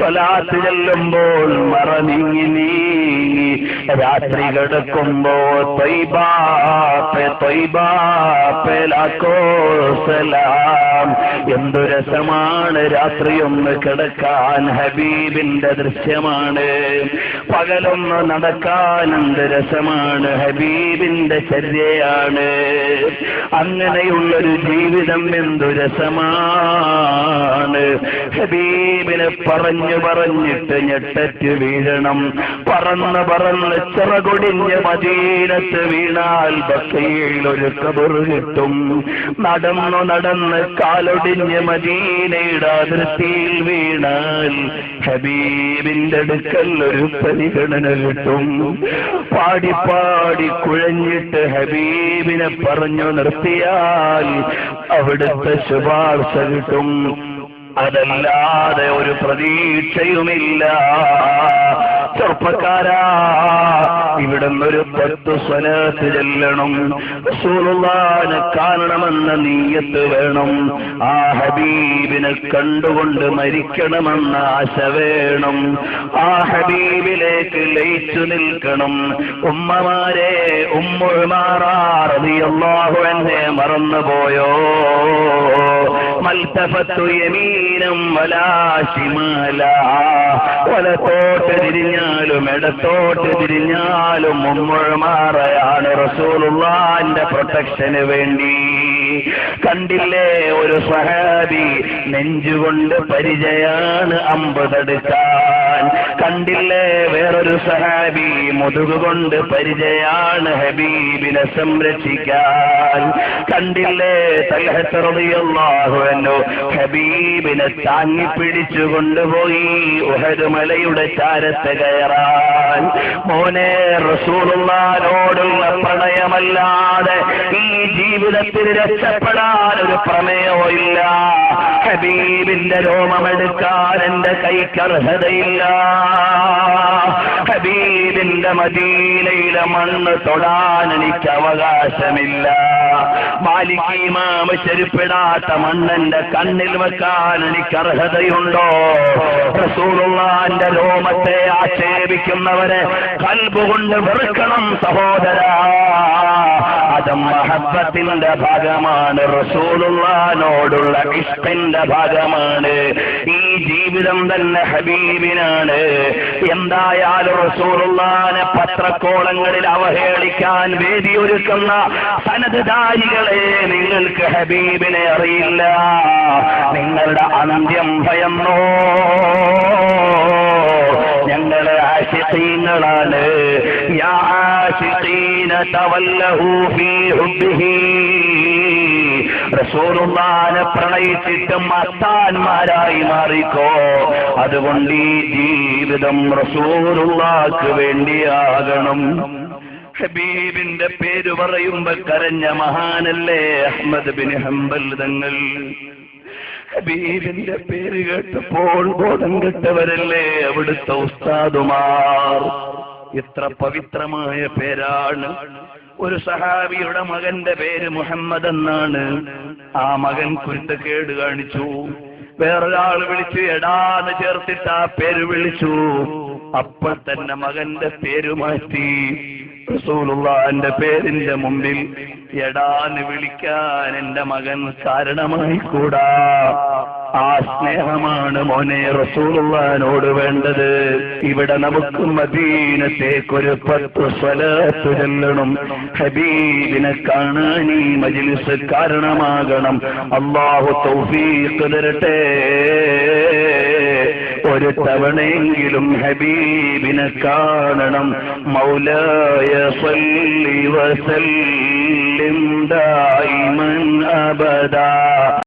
സ്വലാത്ത് ചെല്ലുമ്പോൾ മറ നീങ്ങി നീങ്ങി രാത്രി കിടക്കുമ്പോ ത്വയ്ബാ പേ ലാഖോ സലാം. എന്തു രസമാണ് രാത്രിയൊന്ന് കിടക്കാൻ, ഹബീബിന്റെ ദൃശ്യമാണ്. പകലൊന്ന് നടക്കാൻ എന്ത് രസമാണ്, ഹബീബിന്റെ ചര്യയാണ്. അങ്ങനെയുള്ളൊരു ജീവിതം എന്തു രസമാണ്. ഹബീബിനെ പറഞ്ഞു പറഞ്ഞിട്ട് ഞെട്ടറ്റ് വീഴണം. പറന്ന് പറന്ന് ചിറകൊടിഞ്ഞ് മദീനത്ത് വീണാൽ ബഖീൽ ഒരു ഖബർ കിട്ടും. നടന്നു നടന്ന് കാലൊടിഞ്ഞ് മദീനയുടെ അതിർത്തിയിൽ വീണാൽ ഹബീബിന്റെ അടുക്കൽ ഒരു പരിഗണന കിട്ടും. പാടി പാടി കുഴഞ്ഞിട്ട് ഹബീബിനെ പറഞ്ഞു നിർത്തിയാൽ അവിടുത്തെ ശുപാർശ കിട്ടും. അതല്ലാതെ ഒരു പ്രതീക്ഷയുമില്ല. ചെറുപ്പക്കാരാ, ഇവിടുന്നൊരു 10 സ്വലാത്ത് ചെല്ലണം. റസൂലുള്ളാഹിനെ കാണണമെന്ന നീയത്ത് വേണം. ആ ഹബീബിനെ കണ്ടുകൊണ്ട് മരിക്കണമെന്ന ആശ വേണം. ആ ഹബീബിലേക്ക് ലയിച്ചു നിൽക്കണം. ഉമ്മമാരെ, ഉമ്മു ഉമാറ റളിയല്ലാഹു അൻഹ മറന്നുപോയോ? മൽതഫത്തു യമീനം വലാ ശിമാലാ. വലത്തോട്ട് തിരിഞ്ഞാലും ഇടത്തോട്ട് തിരിഞ്ഞാലും ഉമ്മു ഉമാറയാണ് റസൂലുള്ളാഹിന്റെ പ്രൊട്ടക്ഷന് വേണ്ടി. കണ്ടില്ലേ, ഒരു സ്വഹാബി നെഞ്ചുകൊണ്ട് പരിചയാണ് അമ്പ് തടുക്കാൻ. കണ്ടില്ലേ, വേറൊരു സ്വഹാബി മുതുകുകൊണ്ട് പരിചയാണ് ഹബീബിനെ സംരക്ഷിക്കാൻ. കണ്ടില്ലേ, തൽഹത്ത് റളിയല്ലാഹു അൻഹു ഹബീബിനെ താങ്ങി പിടിച്ചു കൊണ്ടുപോയി ഉഹദ് മലയുടെ ചാരത്ത് കയറാൻ. മോനെ, റസൂലുള്ളാഹിനോടുള്ള പ്രണയമല്ലാതെ ഈ ജീവിതത്തിൽ രക്ഷപ്പെടാൻ ഒരു പ്രമേയമോ ഇല്ല. ഹബീബിന്റെ രോമമെടുക്കാൻ എന്റെ കൈക്ക് അർഹതയില്ല. ഹബീബിന്റെ മദീനയിലെ മണ്ണ് തൊടാൻ എനിക്ക് അവകാശമില്ല. മാലിക് ഇമാം ചെരുപ്പിടാത്ത മണ്ണെന്റെ കണ്ണിൽ വെക്കാൻ എനിക്ക് അർഹതയുണ്ടോ? റസൂലുള്ളാഹിന്റെ രോമത്തെ ആക്ഷേപിക്കുന്നവരെ ഖൽബുകൊണ്ട് വെറുക്കണം സഹോദരാ. അത് മഹബ്ബത്തിന്റെ ഭാഗമാണ്, റസൂലുള്ളാഹിനോടുള്ള ഇഷ്കിന്റെ ഭാഗമാണ്. ഈ ജീവിതം തന്നെ ഹബീബിനാണ്. എന്തായാലും റസൂലുള്ളാഹിനെ പത്രക്കോളങ്ങളിൽ അവഹേളിക്കാൻ വേദിയൊരുക്കുന്ന സനദ്ധാരികളെ, നിങ്ങൾക്ക് ഹബീബിനെ അറിയില്ല. നിങ്ങളുടെ അന്ത്യം ഭയന്നോ? ഞങ്ങള് ആശിഖീങ്ങളാണ്. യാ ആശിഖീന തവല്ലഹു ഫീ ഹുബ്ബിഹി. റസൂലുള്ളാഹിനെ പ്രണയിച്ചിട്ട് മത്താന്മാരായി മാറിക്കോ. അതുകൊണ്ട് ഈ ജീവിതം റസൂലുള്ളാഹിക്ക് വേണ്ടിയാകണം. ഹബീബിന്റെ പേര് പറയുമ്പോ കരഞ്ഞ മഹാനല്ലേ അഹ്മദ് ബിൻ ഹംബൽ തങ്ങൾ. ഹബീബിന്റെ പേര് കേട്ടപ്പോൾ ബോധം കെട്ടവരല്ലേ അവിടുത്തെ ഉസ്താദുമാർ. എത്ര പവിത്രമായ പേരാണ്. ഒരു സഹാബിയുടെ മകന്റെ പേര് മുഹമ്മദ് എന്നാണ്. ആ മകൻ കുരുത്തക്കേട് കാണിച്ചു. വേറൊരാൾ വിളിച്ചു എടാന്ന് ചേർത്തിട്ട് ആ പേര് വിളിച്ചു. അപ്പോൾ തന്നെ മകന്റെ പേര് മാറ്റി. റസൂലുള്ളാഹിന്റെ പേരിന്റെ മുമ്പിൽ എടാന്ന് വിളിക്കാൻ എന്റെ മകൻ കാരണമായി കൂടാ. ആ സ്നേഹമാണ് മോനെ റസൂലുള്ളാഹിനോട് വേണ്ടത്. ഇവിടെ നമുക്ക് മദീനത്തേക്കൊരു 10 സ്വലാത്ത് ചൊല്ലണം. ഹബീബിനെ കാണാൻ ഈ മജ്ലിസ് കാരണമാകണം. അല്ലാഹു തൗഫീഖ് തരട്ടെ. ഒരു തവണയെങ്കിലും ഹബീബിനെ കാണണം. മൗലായ സ്വല്ലി വസല്ലിം ദായിമൻ അബദാ.